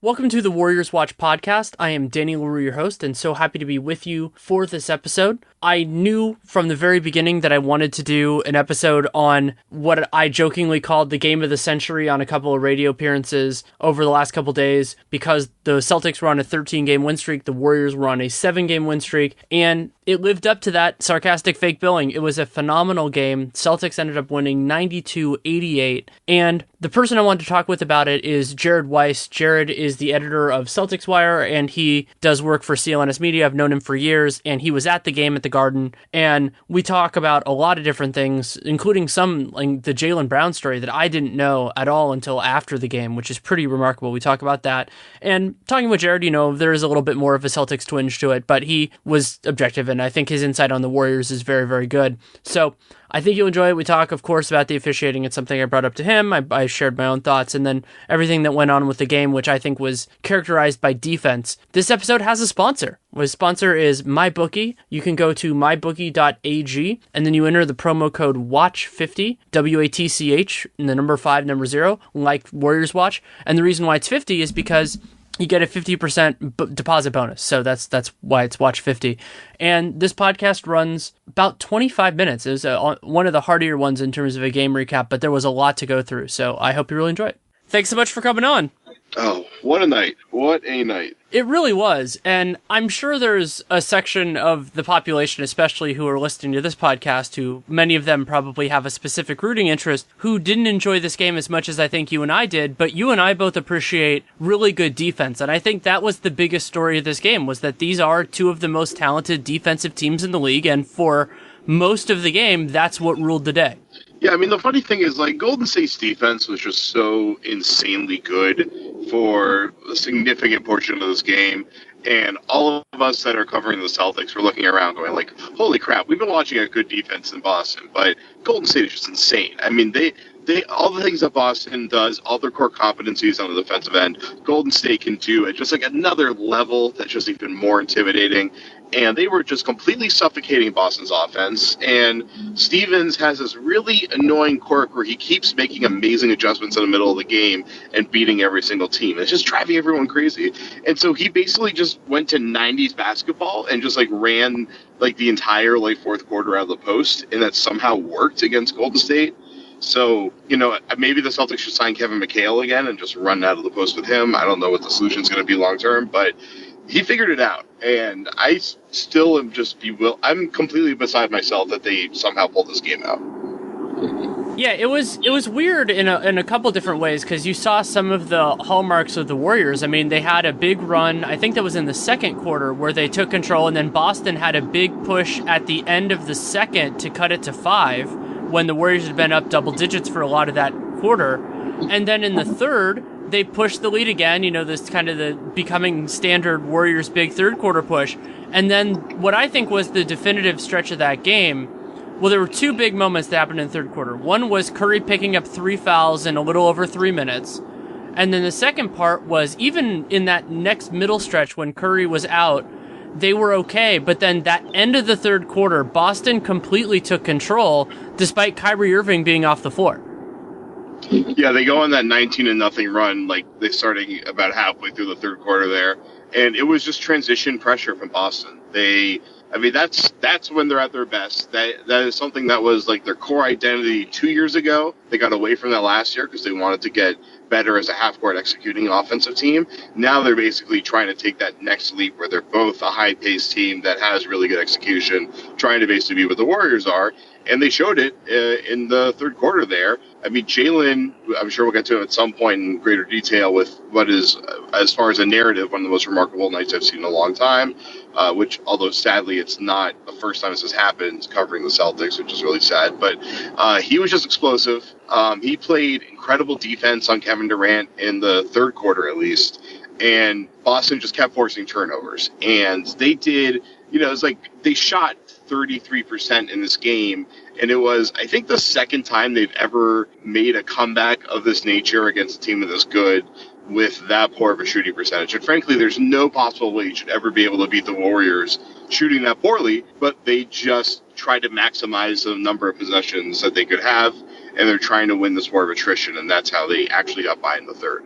Welcome to the Warriors Watch podcast. I am Danny Leroux, your host, and so happy to be with you for this episode. I knew from the very beginning that I wanted to do an episode on what I jokingly called the game of the century on a couple of radio appearances over the last couple days, because the Celtics were on a 13-game win streak, the Warriors were on a 7-game win streak, and it lived up to that sarcastic fake billing. It was a phenomenal game. Celtics ended up winning 92-88, and the person I wanted to talk with about it is Jared Weiss. Jared is the editor of Celtics Wire, and he does work for CLNS Media. I've known him for years, and he was at the game at the Garden, and we talk about a lot of different things, including some like the Jaylen Brown story that I didn't know at all until after the game, which is pretty remarkable. We talk about that, and talking with Jared, there is a little bit more of a Celtics twinge to it, but he was objective, and I think his insight on the Warriors is very, very good. So I think you'll enjoy it. We talk, of course, about the officiating. It's something I brought up to him. I shared my own thoughts, and then everything that went on with the game, which I think was characterized by defense. This episode has a sponsor. The sponsor is MyBookie. You can go to mybookie.ag, and then you enter the promo code WATCH50, WATCH, and the number 5, number 0, like Warriors Watch. And the reason why it's 50 is because you get a 50% deposit bonus. So that's why it's Watch 50. And this podcast runs about 25 minutes. It was one of the hardier ones in terms of a game recap, but there was a lot to go through. So I hope you really enjoy it. Thanks so much for coming on. Oh, what a night. What a night. It really was. And I'm sure there's a section of the population, especially who are listening to this podcast, who many of them probably have a specific rooting interest, who didn't enjoy this game as much as I think you and I did. But you and I both appreciate really good defense. And I think that was the biggest story of this game, was that these are two of the most talented defensive teams in the league. And for most of the game, that's what ruled the day. Yeah, I mean, the funny thing is, Golden State's defense was just so insanely good for a significant portion of this game. And all of us that are covering the Celtics were looking around going holy crap, we've been watching a good defense in Boston, but Golden State is just insane. I mean, they all the things that Boston does, all their core competencies on the defensive end, Golden State can do at just another level that's just even more intimidating. And they were just completely suffocating Boston's offense. And Stevens has this really annoying quirk where he keeps making amazing adjustments in the middle of the game and beating every single team. It's just driving everyone crazy. And so he basically just went to 90s basketball and just ran the entire fourth quarter out of the post. And that somehow worked against Golden State. So, maybe the Celtics should sign Kevin McHale again and just run out of the post with him. I don't know what the solution is going to be long term, but he figured it out. And I still am I'm completely beside myself that they somehow pulled this game out. Yeah, it was weird in a couple different ways, because you saw some of the hallmarks of the Warriors. I mean, they had a big run, I think that was in the second quarter, where they took control, and then Boston had a big push at the end of the second to cut it to 5, when the Warriors had been up double digits for a lot of that quarter. And then in the third, they pushed the lead again, this kind of the becoming standard Warriors big third quarter push. And then what I think was the definitive stretch of that game, well, there were two big moments that happened in the third quarter. One was Curry picking up 3 fouls in a little over 3 minutes. And then the second part was, even in that next middle stretch when Curry was out, they were okay, but then that end of the third quarter, Boston completely took control, despite Kyrie Irving being off the floor. Yeah, they go on that 19-0 run, they starting about halfway through the third quarter there, and it was just transition pressure from Boston. That's when they're at their best. That is something that was their core identity 2 years ago. They got away from that last year because they wanted to get better as a half-court executing offensive team. Now they're basically trying to take that next leap where they're both a high-paced team that has really good execution, trying to basically be what the Warriors are. And they showed it in the third quarter there. I mean, Jaylen, I'm sure we'll get to him at some point in greater detail with what is, as far as a narrative, one of the most remarkable nights I've seen in a long time, which, although sadly it's not the first time this has happened, covering the Celtics, which is really sad. But he was just explosive. He played incredible defense on Kevin Durant in the third quarter, at least. And Boston just kept forcing turnovers. And they did, it's they shot 33% in this game, and it was, I think, the second time they've ever made a comeback of this nature against a team that is good with that poor of a shooting percentage. And frankly, there's no possible way you should ever be able to beat the Warriors shooting that poorly, but they just tried to maximize the number of possessions that they could have, and they're trying to win this war of attrition, and that's how they actually got by in the third.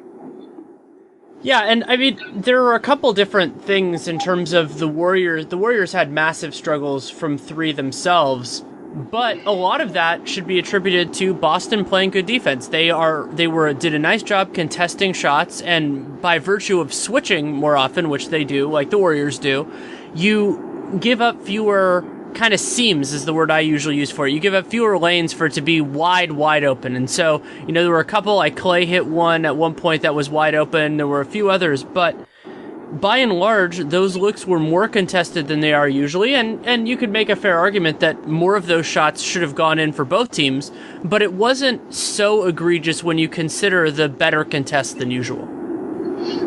Yeah, and I mean, there are a couple different things in terms of the Warriors. The Warriors had massive struggles from three themselves, but a lot of that should be attributed to Boston playing good defense. Did a nice job contesting shots, and by virtue of switching more often, which they do, like the Warriors do, you give up fewer kind of seams is the word I usually use for it. You give up fewer lanes for it to be wide open. And so, there were a couple, like Clay hit one at one point that was wide open. There were a few others, but by and large, those looks were more contested than they are usually. And you could make a fair argument that more of those shots should have gone in for both teams, but it wasn't so egregious when you consider the better contests than usual.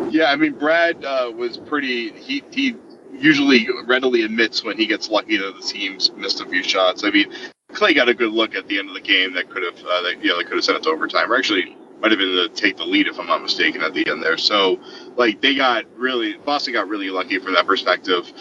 Yeah, I mean, Brad was pretty, he usually readily admits when he gets lucky that the team's missed a few shots. I mean, Clay got a good look at the end of the game that could have, they could have sent it to overtime, or actually might have been to take the lead if I'm not mistaken at the end there. So, Boston got really lucky from that perspective.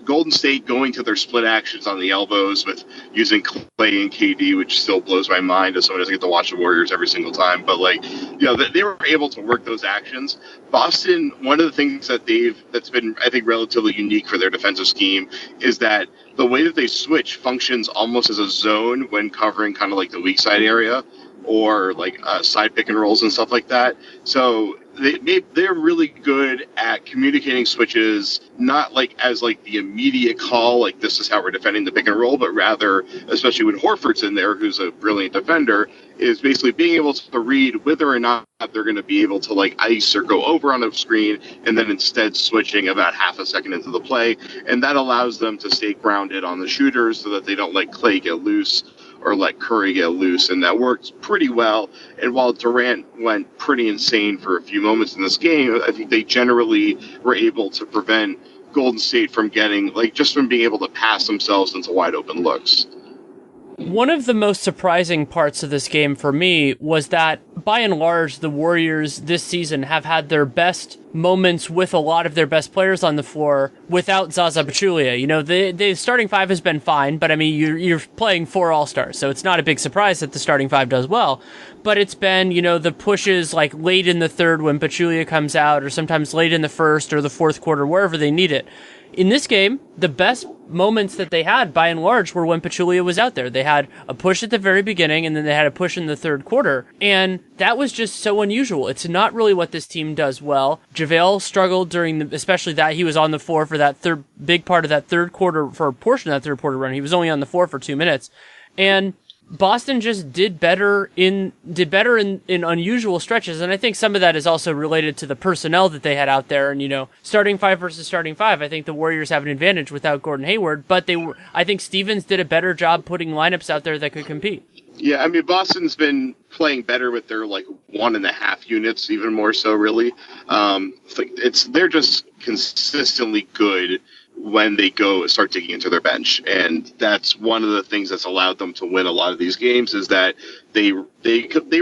Golden State going to their split actions on the elbows with using Clay and KD, which still blows my mind as someone doesn't get to watch the Warriors every single time. But they were able to work those actions. Boston, one of the things that's been, I think, relatively unique for their defensive scheme is that the way that they switch functions almost as a zone when covering kind of like the weak side area or side pick and rolls and stuff like that. So they're really good at communicating switches, not as the immediate call, like this is how we're defending the pick and roll, but rather, especially when Horford's in there, who's a brilliant defender, is basically being able to read whether or not they're going to be able to ice or go over on a screen, and then instead switching about half a second into the play. And that allows them to stay grounded on the shooters so that they don't let Clay get loose or let Curry get loose, and that worked pretty well. And while Durant went pretty insane for a few moments in this game, I think they generally were able to prevent Golden State from getting, just from being able to pass themselves into wide open looks. One of the most surprising parts of this game for me was that, by and large, the Warriors this season have had their best moments with a lot of their best players on the floor without Zaza Pachulia. The starting five has been fine, but I mean, you're playing 4 All-Stars, so it's not a big surprise that the starting five does well. But it's been, the pushes late in the third when Pachulia comes out, or sometimes late in the first or the fourth quarter, wherever they need it. In this game, the best moments that they had, by and large, were when Pachulia was out there. They had a push at the very beginning, and then they had a push in the third quarter. And that was just so unusual. It's not really what this team does well. JaVale struggled especially that he was on the floor for that big part of that third quarter, for a portion of that third quarter run. He was only on the floor for 2 minutes. And Boston just did better in unusual stretches, and I think some of that is also related to the personnel that they had out there. And starting five versus starting five, I think the Warriors have an advantage without Gordon Hayward, but I think Stevens did a better job putting lineups out there that could compete. Yeah, I mean, Boston's been playing better with their 1.5 units, even more so, really. They're just consistently good when they start digging into their bench. And that's one of the things that's allowed them to win a lot of these games, is that they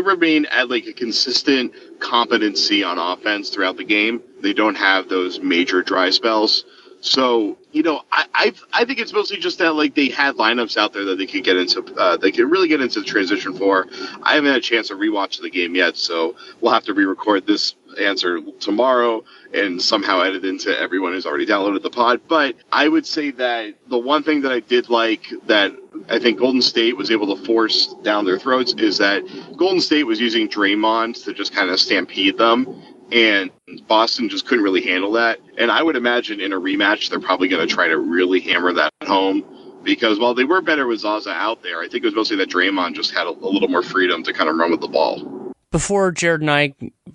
remain at a consistent competency on offense throughout the game. They don't have those major dry spells. So, I think it's mostly just that they had lineups out there that they could get into. They could really get into the transition for. I haven't had a chance to rewatch the game yet, so we'll have to re-record this answer tomorrow and somehow edit into everyone who's already downloaded the pod. But I would say that the one thing that I did like that I think Golden State was able to force down their throats is that Golden State was using Draymond to just kind of stampede them. And Boston just couldn't really handle that. And I would imagine in a rematch, they're probably going to try to really hammer that home. Because while they were better with Zaza out there, I think it was mostly that Draymond just had a little more freedom to kind of run with the ball. Before Jared and I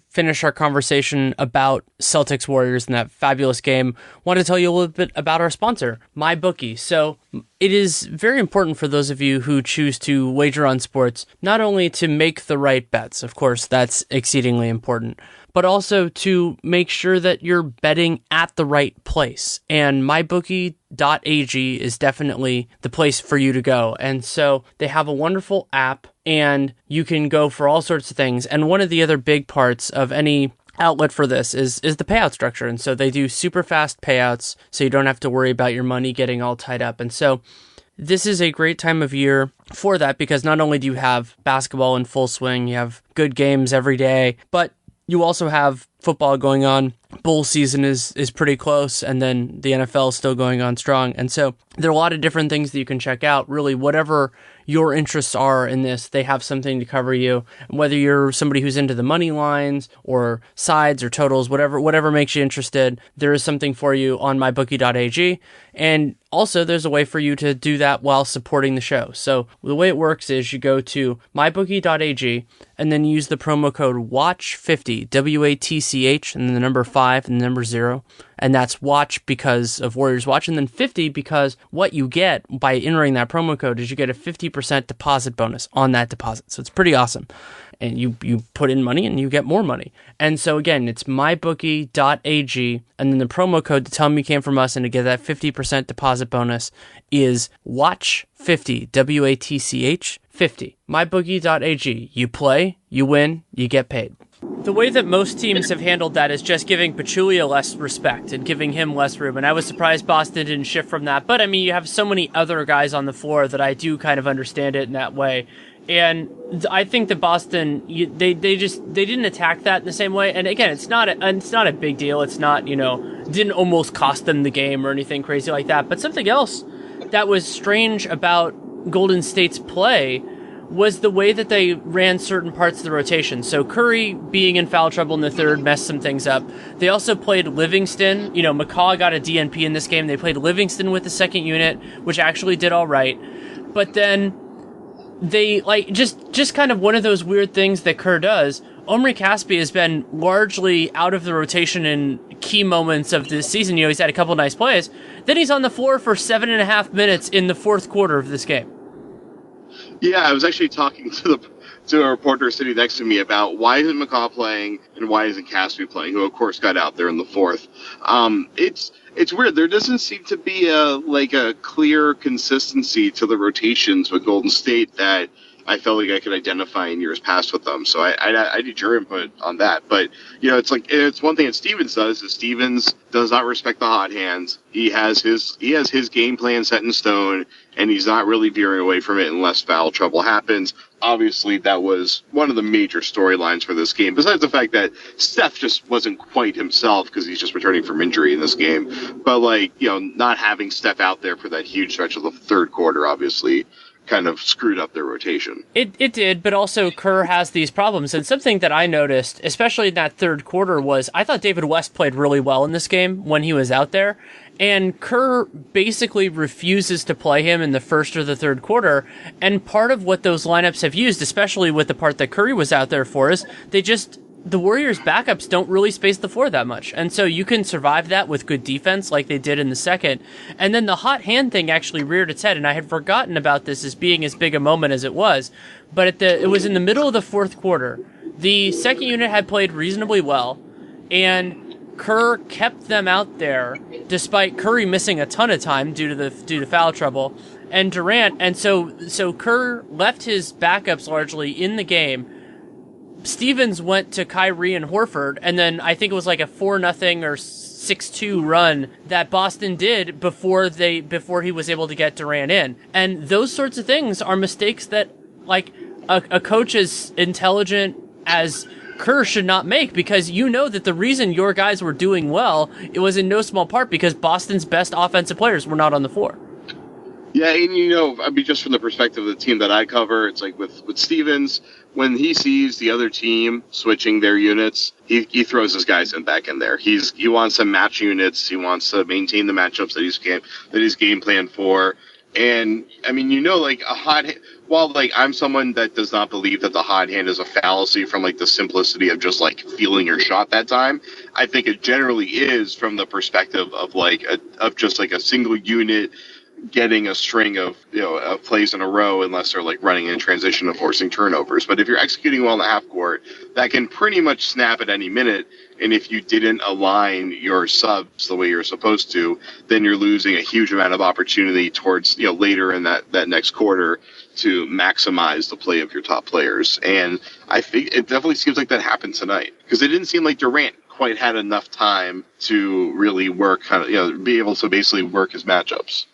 finish our conversation about Celtics Warriors and that fabulous game, I want to tell you a little bit about our sponsor, MyBookie. So it is very important for those of you who choose to wager on sports, not only to make the right bets, of course, that's exceedingly important, but also to make sure that you're betting at the right place. And mybookie.ag is definitely the place for you to go. And so they have a wonderful app, and you can go for all sorts of things. And one of the other big parts of any outlet for this is the payout structure. And so they do super fast payouts, so you don't have to worry about your money getting all tied up. And so this is a great time of year for that, because not only do you have basketball in full swing, you have good games every day, but you also have football going on. Bowl season is pretty close, and then the NFL is still going on strong. And so there are a lot of different things that you can check out. Really, whatever your interests are in this, they have something to cover you. Whether you're somebody who's into the money lines or sides or totals, whatever makes you interested, there is something for you on mybookie.ag. And also, there's a way for you to do that while supporting the show. So the way it works is you go to mybookie.ag and then use the promo code WATCH50, WATCH, and then the number 5 and the number 0. And that's watch because of Warriors Watch, and then 50 because what you get by entering that promo code is you get a 50% deposit bonus on that deposit. So it's pretty awesome. And you put in money and you get more money. And so again, it's mybookie.ag, and then the promo code to tell them you came from us and to get that 50% deposit bonus is WATCH50, WATCH 50. Mybookie.ag. You play, you win, you get paid. The way that most teams have handled that is just giving Pachulia less respect and giving him less room. And I was surprised Boston didn't shift from that. But I mean, you have so many other guys on the floor that I do kind of understand it in that way. And I think that Boston, they didn't attack that in the same way. And again, it's not a big deal. It's not, didn't almost cost them the game or anything crazy like that. But something else that was strange about Golden State's play was the way that they ran certain parts of the rotation. So Curry being in foul trouble in the third messed some things up. They also played Livingston. McCaw got a DNP in this game. They played Livingston with the second unit, which actually did all right. But then they, just kind of one of those weird things that Kerr does. Omri Caspi has been largely out of the rotation in key moments of this season. He's had a couple nice plays. Then he's on the floor for 7.5 minutes in the fourth quarter of this game. Yeah, I was actually talking to a reporter sitting next to me about why isn't McCaw playing and why isn't Caspi playing, who of course got out there in the fourth. It's weird. There doesn't seem to be a clear consistency to the rotations with Golden State that I felt like I could identify in years past with them. So I need your input on that. But, it's one thing that Stevens does is Stevens does not respect the hot hands. He has his game plan set in stone, and he's not really veering away from it unless foul trouble happens. Obviously, that was one of the major storylines for this game, besides the fact that Steph just wasn't quite himself because he's just returning from injury in this game. But, not having Steph out there for that huge stretch of the third quarter, obviously, kind of screwed up their rotation. It did, but also Kerr has these problems. And something that I noticed, especially in that third quarter, was I thought David West played really well in this game when he was out there. And Kerr basically refuses to play him in the first or the third quarter. And part of what those lineups have used, especially with the part that Curry was out there for, is the Warriors' backups don't really space the floor that much. And so you can survive that with good defense like they did in the second. And then the hot hand thing actually reared its head, and I had forgotten about this as being as big a moment as it was. But it was in the middle of the fourth quarter. The second unit had played reasonably well, and Kerr kept them out there despite Curry missing a ton of time due to foul trouble. And Durant, and so Kerr left his backups largely in the game. Stevens went to Kyrie and Horford, and then I think it was like a 4-0 or 6-2 run that Boston did before he was able to get Durant in. And those sorts of things are mistakes that a coach as intelligent as Kerr should not make, because that the reason your guys were doing well, it was in no small part because Boston's best offensive players were not on the floor. Yeah, and just from the perspective of the team that I cover, it's like with Stevens, when he sees the other team switching their units, he throws his guys back in there. He wants to match units. He wants to maintain the matchups that he's game planned for. And a hot hand, while I'm someone that does not believe that the hot hand is a fallacy from the simplicity of just feeling your shot that time, I think it generally is from the perspective of just a single unit getting a string of plays in a row, unless they're running in transition and forcing turnovers. But if you're executing well in the half court, that can pretty much snap at any minute. And if you didn't align your subs the way you're supposed to, then you're losing a huge amount of opportunity towards later in that next quarter to maximize the play of your top players. And I think it definitely seems like that happened tonight, because it didn't seem like Durant quite had enough time to really work, be able to basically work his matchups.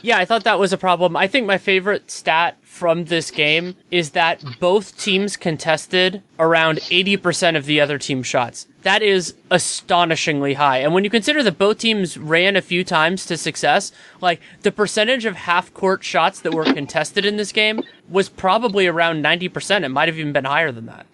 Yeah, I thought that was a problem. I think my favorite stat from this game is that both teams contested around 80% of the other team's shots. That is astonishingly high. And when you consider that both teams ran a few times to success, like the percentage of half-court shots that were contested in this game was probably around 90%. It might have even been higher than that.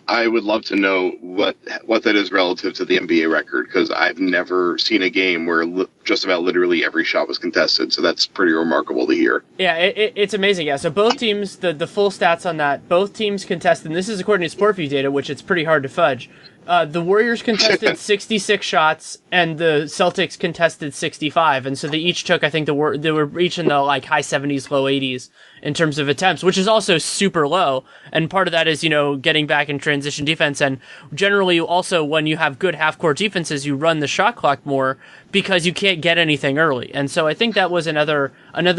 I would love to know what that is relative to the NBA record, because I've never seen a game where just about literally every shot was contested. So that's pretty remarkable to hear. Yeah, it's amazing. Yeah, so both teams, the full stats on that, both teams contested, and this is according to SportView data, which it's pretty hard to fudge. The Warriors contested 66 shots, and the Celtics contested 65, and so they each took, I think, they were each in the like high 70s, low 80s in terms of attempts, which is also super low. And part of that is, getting back in transition defense, and generally also when you have good half-court defenses, you run the shot clock more because you can't get anything early. And so I think that was another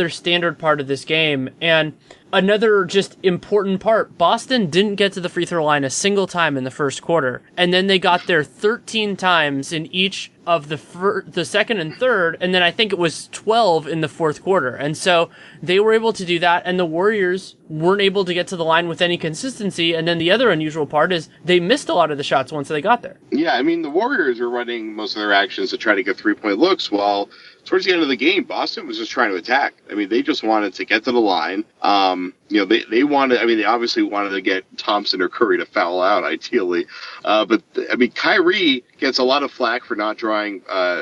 standard part of this game. And another just important part, Boston didn't get to the free throw line a single time in the first quarter. And then they got there 13 times in each of the second and third, and then I think it was 12 in the fourth quarter. And so they were able to do that, and the Warriors weren't able to get to the line with any consistency. And then the other unusual part is they missed a lot of the shots once they got there. Yeah, I mean, the Warriors were running most of their actions to try to get three-point looks, while towards the end of the game, Boston was just trying to attack. I mean, they just wanted to get to the line. They wanted, they obviously wanted to get Thompson or Curry to foul out, ideally. But Kyrie gets a lot of flack for not drawing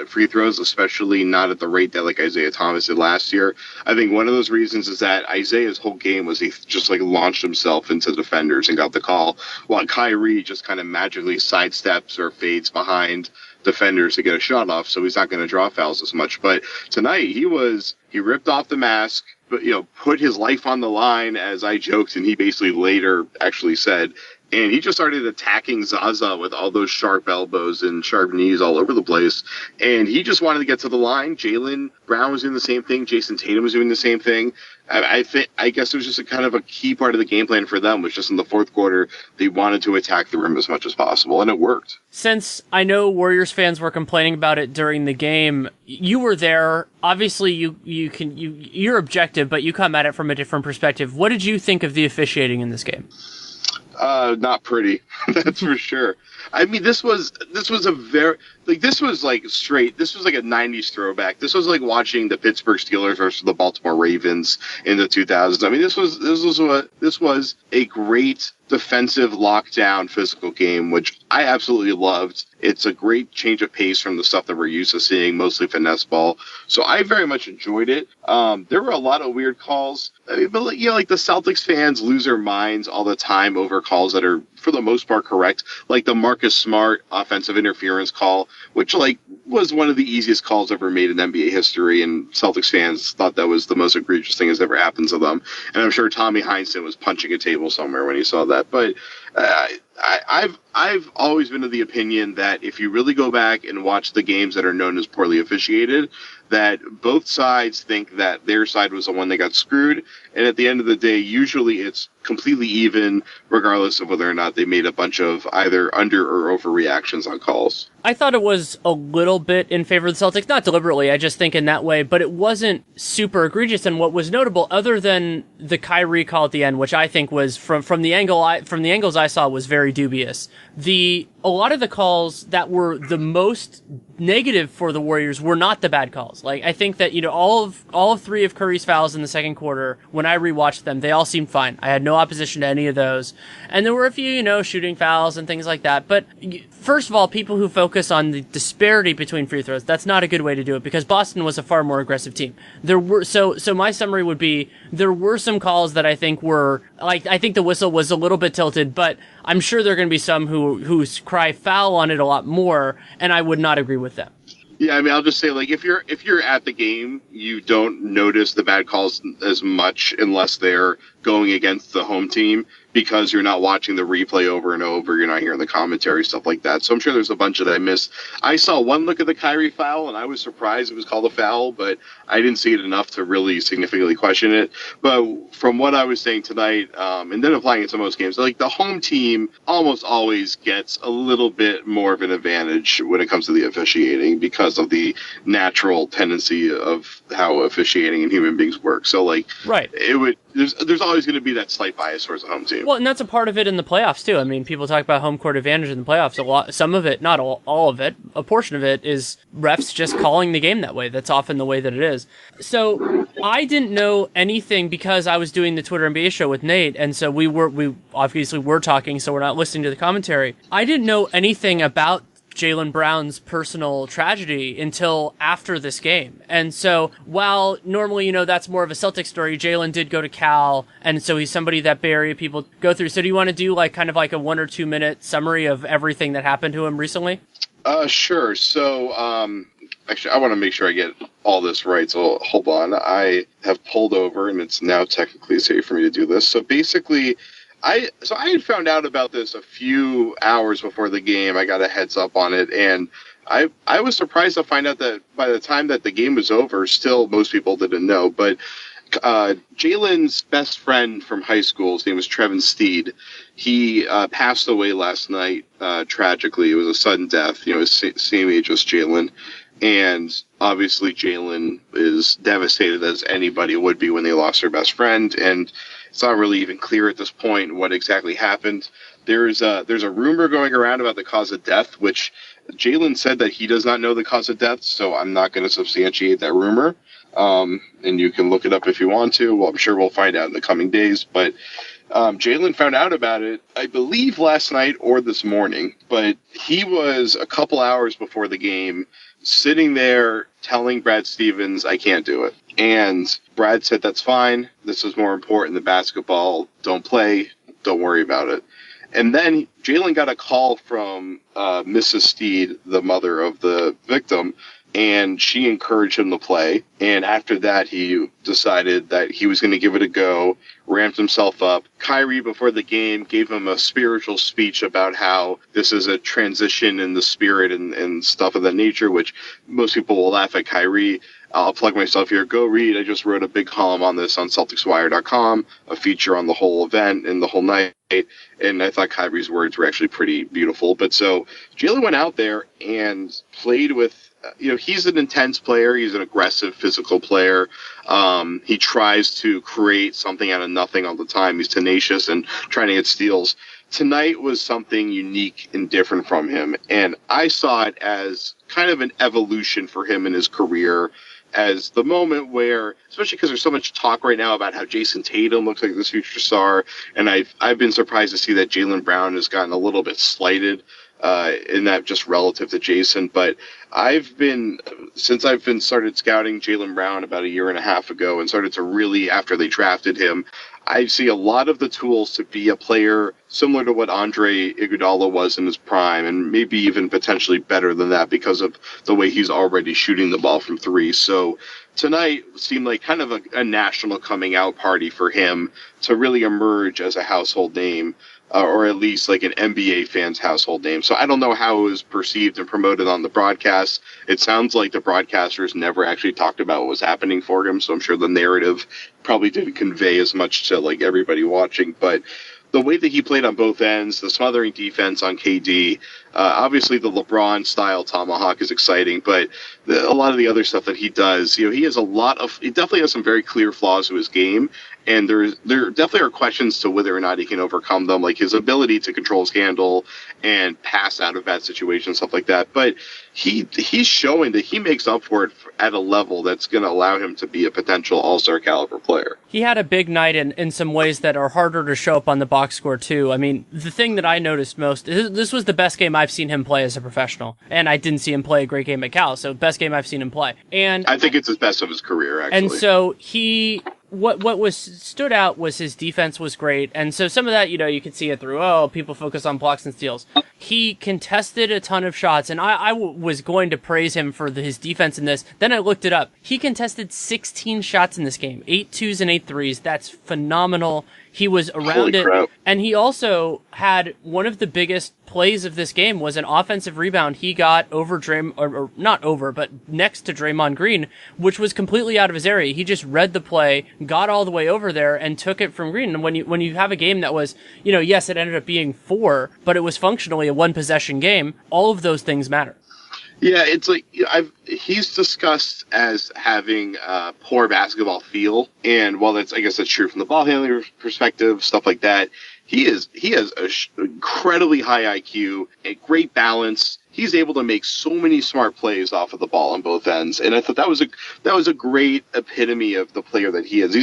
free throws, especially not at the rate that like Isaiah Thomas did last year. I think one of those reasons is that Isaiah's whole game was he just like launched himself into defenders and got the call, while Kyrie just kind of magically sidesteps or fades behind defenders to get a shot off, so he's not going to draw fouls as much. But tonight he ripped off the mask, but put his life on the line, as I joked, and he basically later actually said, and he just started attacking Zaza with all those sharp elbows and sharp knees all over the place. And he just wanted to get to the line. Jaylen Brown was doing the same thing. Jason Tatum was doing the same thing. I guess it was just a kind of a key part of the game plan for them, was just in the fourth quarter, they wanted to attack the rim as much as possible, and it worked. Since I know Warriors fans were complaining about it during the game, you were there. Obviously, you're objective, but you come at it from a different perspective. What did you think of the officiating in this game? Not pretty. That's for sure. I mean, this was a very, this was like a 90s throwback. This was like watching the Pittsburgh Steelers versus the Baltimore Ravens in the 2000s. I mean, this was a great defensive lockdown physical game, which I absolutely loved. It's a great change of pace from the stuff that we're used to seeing, mostly finesse ball. So I very much enjoyed it. There were a lot of weird calls. But like the Celtics fans lose their minds all the time over calls that are, for the most part, correct. Like the Marcus Smart offensive interference call, which was one of the easiest calls ever made in NBA history, and Celtics fans thought that was the most egregious thing that's ever happened to them. And I'm sure Tommy Heinsohn was punching a table somewhere when he saw that. But I've always been of the opinion that if you really go back and watch the games that are known as poorly officiated, that both sides think that their side was the one that got screwed, and at the end of the day, usually it's completely even, regardless of whether or not they made a bunch of either under or overreactions on calls. I thought it was a little bit in favor of the Celtics, not deliberately, I just think in that way, but it wasn't super egregious. And what was notable, other than the Kyrie call at the end, which I think was from the angles I saw was very dubious. A lot of the calls that were the most negative for the Warriors were not the bad calls. Like, I think that, all of three of Curry's fouls in the second quarter, when I rewatched them, they all seemed fine. I had no opposition to any of those. And there were a few, shooting fouls and things like that. But first of all, people who focus on the disparity between free throws, that's not a good way to do it, because Boston was a far more aggressive team. So my summary would be, there were some calls that I think were, I think the whistle was a little bit tilted, but I'm sure there are going to be some who cry foul on it a lot more, and I would not agree with them. Yeah, I mean, I'll just say, if you're at the game, you don't notice the bad calls as much unless they're going against the home team because you're not watching the replay over and over. You're not hearing the commentary, stuff like that. So I'm sure there's a bunch that I missed. I saw one look at the Kyrie foul, and I was surprised it was called a foul, but I didn't see it enough to really significantly question it. But from what I was saying tonight, and then applying it to most games, like the home team almost always gets a little bit more of an advantage when it comes to the officiating because of the natural tendency of how officiating and human beings work. So like, right. There's always going to be that slight bias towards the home team. Well, and that's a part of it in the playoffs too. I mean, people talk about home court advantage in the playoffs a lot. Some of it, not all of it, a portion of it is refs just calling the game that way. That's often the way that it is. So I didn't know anything because I was doing the Twitter NBA show with Nate, and so we obviously were talking, so we're not listening to the commentary. I didn't know anything about Jaylen Brown's personal tragedy until after this game. And so while normally, that's more of a Celtic story, Jaylen did go to Cal, and so he's somebody that Bay Area people go through. So do you want to do kind of a 1 or 2 minute summary of everything that happened to him recently? Sure. So, actually, I want to make sure I get all this right, so hold on. I have pulled over, and it's now technically safe for me to do this. So basically, I had found out about this a few hours before the game. I got a heads up on it, and I was surprised to find out that by the time that the game was over, still most people didn't know. But Jaylen's best friend from high school, his name was Trevin Steed. He passed away last night tragically. It was a sudden death. Same age as Jaylen. And obviously Jaylen is devastated as anybody would be when they lost their best friend. And it's not really even clear at this point what exactly happened. There's a rumor going around about the cause of death, which Jaylen said that he does not know the cause of death, so I'm not going to substantiate that rumor. And you can look it up if you want to. Well, I'm sure we'll find out in the coming days. But Jaylen found out about it, I believe, last night or this morning. But he was a couple hours before the game sitting there telling Brad Stevens, I can't do it. And Brad said, that's fine. This is more important than basketball. Don't play. Don't worry about it. And then Jaylen got a call from Mrs. Steed, the mother of the victim, and she encouraged him to play. And after that, he decided that he was going to give it a go, ramped himself up. Kyrie, before the game, gave him a spiritual speech about how this is a transition in the spirit and stuff of that nature, which most people will laugh at Kyrie. I'll plug myself here. Go read. I just wrote a big column on this on CelticsWire.com, a feature on the whole event and the whole night. And I thought Kyrie's words were actually pretty beautiful. But so Jaylen went out there and played with, he's an intense player. He's an aggressive, physical player. He tries to create something out of nothing all the time. He's tenacious and trying to get steals. Tonight was something unique and different from him. And I saw it as kind of an evolution for him in his career, as the moment where, especially because there's so much talk right now about how Jason Tatum looks like this future star, and I've been surprised to see that Jaylen Brown has gotten a little bit slighted in that just relative to Jason. But since I've been started scouting Jaylen Brown about a year and a half ago and started to really, after they drafted him, I see a lot of the tools to be a player similar to what Andre Iguodala was in his prime, and maybe even potentially better than that because of the way he's already shooting the ball from three. So tonight seemed like kind of a national coming out party for him to really emerge as a household name, or at least like an NBA fan's household name. So I don't know how it was perceived and promoted on the broadcast. It sounds like the broadcasters never actually talked about what was happening for him, so I'm sure the narrative probably didn't convey as much to like everybody watching. But the way that he played on both ends, the smothering defense on KD, obviously the LeBron-style tomahawk is exciting, but a lot of the other stuff that he does, he definitely has some very clear flaws to his game, and there definitely are questions to whether or not he can overcome them, like his ability to control his handle and pass out of bad situations, stuff like that. But he's showing that he makes up for it at a level that's going to allow him to be a potential all-star caliber player. He had a big night in some ways that are harder to show up on the box score, too. I mean, the thing that I noticed most, this was the best game I've seen him play as a professional, and I didn't see him play a great game at Cal, so best game I've seen him play. And I think it's his best of his career, actually. And so he what was stood out was his defense was great, and so some of that, you could see it through, people focus on blocks and steals. He contested a ton of shots, and I was going to praise him for his defense in this. Then I looked it up. He contested 16 shots in this game, 8 twos and 8 threes. That's phenomenal. He was around it, and he also had one of the biggest plays of this game was an offensive rebound he got over or not over, but next to Draymond Green, which was completely out of his area. He just read the play, got all the way over there, and took it from Green. And when you have a game that was, yes, it ended up being 4, but it was functionally a 1-possession game, all of those things matter. Yeah, it's like he's discussed as having poor basketball feel, and while I guess that's true from the ball handler perspective, stuff like that. He has a incredibly high IQ, a great balance. He's able to make so many smart plays off of the ball on both ends, and I thought that was a great epitome of the player that he is.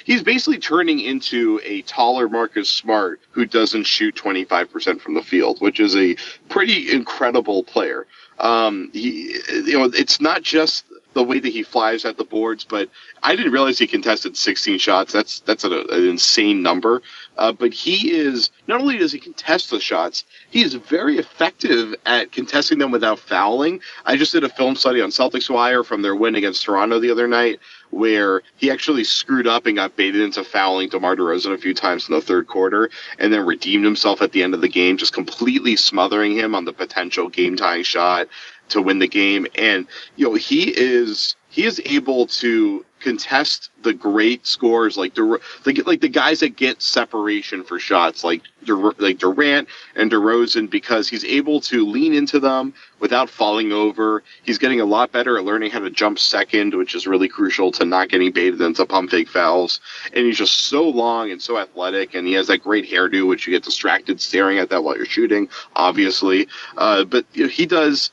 He's basically turning into a taller Marcus Smart who doesn't shoot 25% from the field, which is a pretty incredible player. It's not just the way that he flies at the boards, but I didn't realize he contested 16 shots. That's an insane number. But he is, not only does he contest the shots, he is very effective at contesting them without fouling. I just did a film study on Celtics Wire from their win against Toronto the other night, where he actually screwed up and got baited into fouling DeMar DeRozan a few times in the third quarter, and then redeemed himself at the end of the game, just completely smothering him on the potential game-tying shot to win the game. And he is able to contest the great scores like the guys that get separation for shots like Durant and DeRozan, because he's able to lean into them without falling over. He's getting a lot better at learning how to jump second, which is really crucial to not getting baited into pump fake fouls. And he's just so long and so athletic, and he has that great hairdo, which you get distracted staring at that while you're shooting, obviously. But he does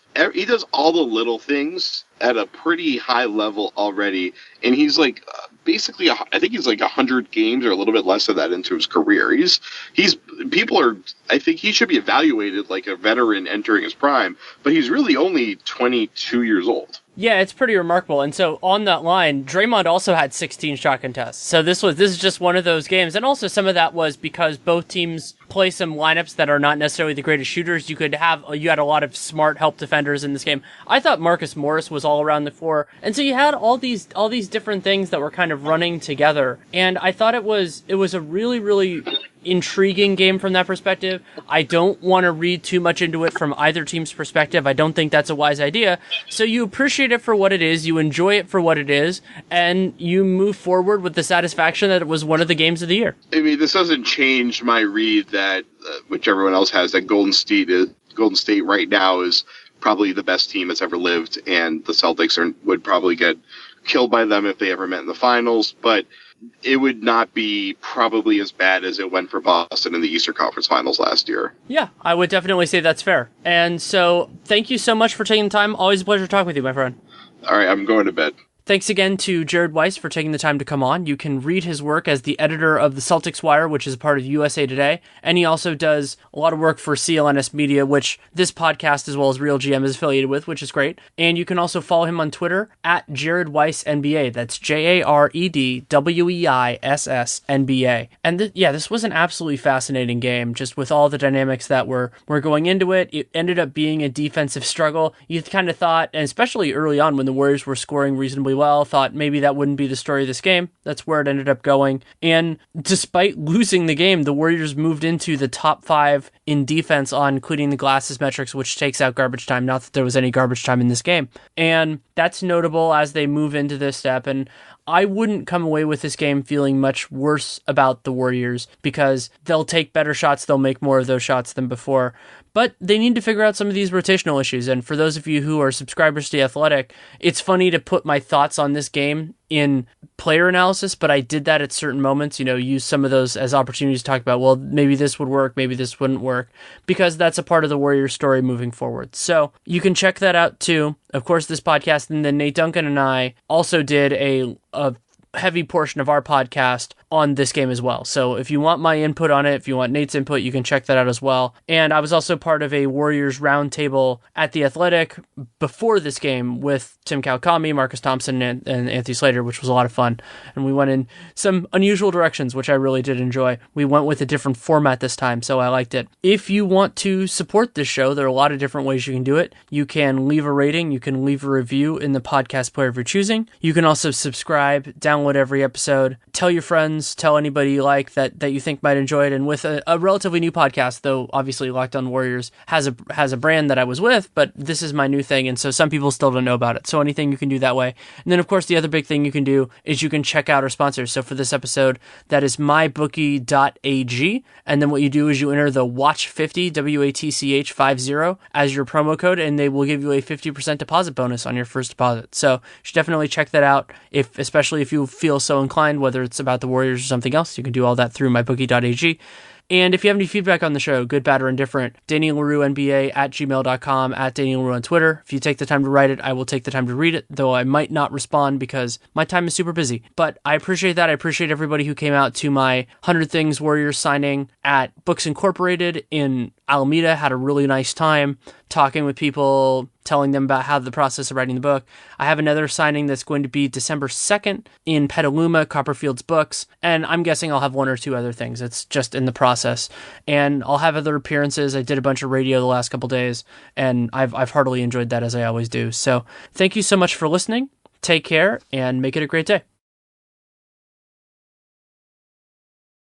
all the little things at a pretty high level already, and he's like basically I think he's like 100 games or a little bit less of that into his career. I think he should be evaluated like a veteran entering his prime, but he's really only 22 years old. Yeah, it's pretty remarkable. And so on that line, Draymond also had 16 shot contests. So this is just one of those games. And also some of that was because both teams play some lineups that are not necessarily the greatest shooters. You had a lot of smart help defenders in this game. I thought Marcus Morris was all around the floor. And so you had all these different things that were kind of running together. And I thought it was a really, really intriguing game from that perspective. I don't want to read too much into it from either team's perspective. I don't think that's a wise idea. So you appreciate it for what it is, you enjoy it for what it is, and you move forward with the satisfaction that it was one of the games of the year. I mean, this doesn't change my read that, which everyone else has, that Golden State right now is probably the best team that's ever lived, and the Celtics would probably get killed by them if they ever met in the finals, but it would not be probably as bad as it went for Boston in the Eastern Conference Finals last year. Yeah, I would definitely say that's fair. And so thank you so much for taking the time. Always a pleasure to talk with you, my friend. All right, I'm going to bed. Thanks again to Jared Weiss for taking the time to come on. You can read his work as the editor of the Celtics Wire, which is a part of USA Today, and he also does a lot of work for CLNS Media, which this podcast as well as Real GM is affiliated with, which is great. And you can also follow him on Twitter at Jared Weiss NBA. That's JaredWeiss NBA. And this was an absolutely fascinating game, just with all the dynamics that were going into it. It ended up being a defensive struggle. You kind of thought, and especially early on when the Warriors were scoring reasonably well, thought maybe that wouldn't be the story of this game. That's where it ended up going. And despite losing the game, the Warriors moved into the top 5 in defense on including the glasses metrics, which takes out garbage time. Not that there was any garbage time in this game. And that's notable as they move into this step. And I wouldn't come away with this game feeling much worse about the Warriors because they'll take better shots. They'll make more of those shots than before. But they need to figure out some of these rotational issues. And for those of you who are subscribers to The Athletic, it's funny to put my thoughts on this game in player analysis, but I did that at certain moments, use some of those as opportunities to talk about, well, maybe this would work, maybe this wouldn't work, because that's a part of the Warriors story moving forward. So you can check that out too. Of course, this podcast, and then Nate Duncan and I also did a heavy portion of our podcast on this game as well. So if you want my input on it, if you want Nate's input, you can check that out as well. And I was also part of a Warriors roundtable at The Athletic before this game with Tim Kawakami, Marcus Thompson, and Anthony Slater, which was a lot of fun. And we went in some unusual directions, which I really did enjoy. We went with a different format this time, so I liked it. If you want to support this show, there are a lot of different ways you can do it. You can leave a rating, you can leave a review in the podcast player of your choosing. You can also subscribe, download every episode, tell your friends, tell anybody you like that you think might enjoy it. And with a relatively new podcast, though obviously Locked On Warriors has a brand that I was with, but this is my new thing, and so some people still don't know about it. So anything you can do that way. And then of course the other big thing you can do is you can check out our sponsors. So for this episode, that is mybookie.ag, and then what you do is you enter the WATCH50, WATCH50 as your promo code, and they will give you a 50% deposit bonus on your first deposit. So you should definitely check that out, especially if you feel so inclined, whether it's about the Warriors or something else. You can do all that through mybookie.ag. And if you have any feedback on the show, good, bad, or indifferent, Danny Leroux NBA at gmail.com, at Danny Leroux on Twitter. If you take the time to write it, I will take the time to read it, though I might not respond because my time is super busy. But I appreciate that. I appreciate everybody who came out to my 100 Things Warriors signing at Books Incorporated in Alameda. Had a really nice time talking with people, telling them about how the process of writing the book. I have another signing that's going to be December 2nd in Petaluma, Copperfield's Books, and I'm guessing I'll have one or two other things. It's just in the process. And I'll have other appearances. I did a bunch of radio the last couple days, and I've heartily enjoyed that, as I always do. So thank you so much for listening. Take care, and make it a great day.